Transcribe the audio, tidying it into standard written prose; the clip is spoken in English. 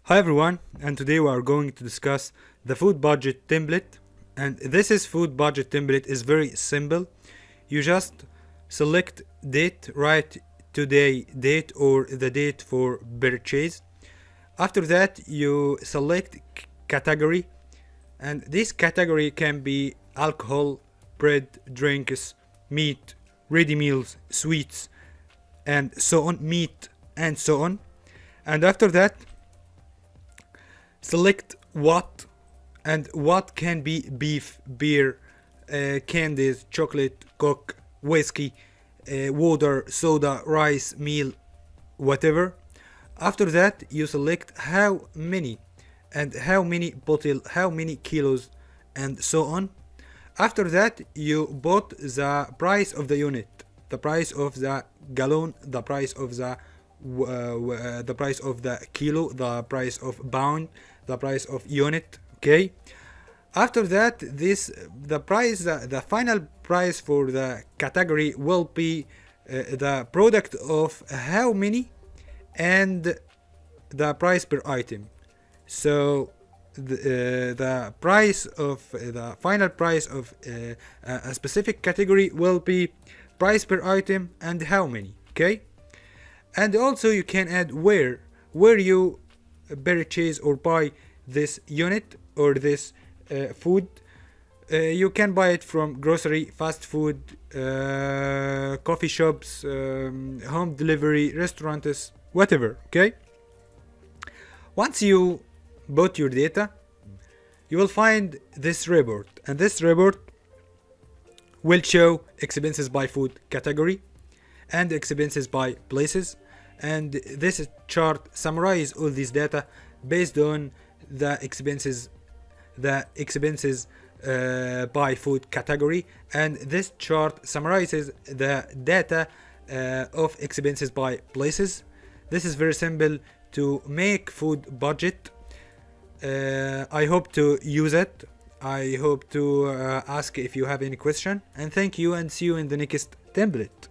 Hi everyone, and today we are going to discuss the food budget template. And this is food budget template is very simple. You just select date, write today date or the date for purchase. After that, you select category, and this category can be alcohol, bread, drinks, meat, ready meals, sweets, and so on, meat, and so on. And after that, select what, and what can be beef, beer, candies, chocolate, coke, whiskey, water, soda, rice, meal, whatever. After that, you select how many, and how many bottle, how many kilos, and so on. After that, you put the price of the unit, the price of the gallon, the price of the price of the kilo, the price of pound, the price of unit. Okay. After that, the final price for the category will be the product of how many and the price per item. So the price of the final price of a specific category will be price per item and how many. Okay. And also you can add where you purchase or buy this unit or this food. You can buy it from grocery, fast food, coffee shops, home delivery, restaurants, whatever. Okay. Once you put your data, you will find this report, and this report will show expenses by food category and expenses by places. And this chart summarizes all this data based on the expenses by food category, and this chart summarizes the data of expenses by places. This is very simple to make food budget. I hope to use it. I hope to ask if you have any question, and thank you, and see you in the next template.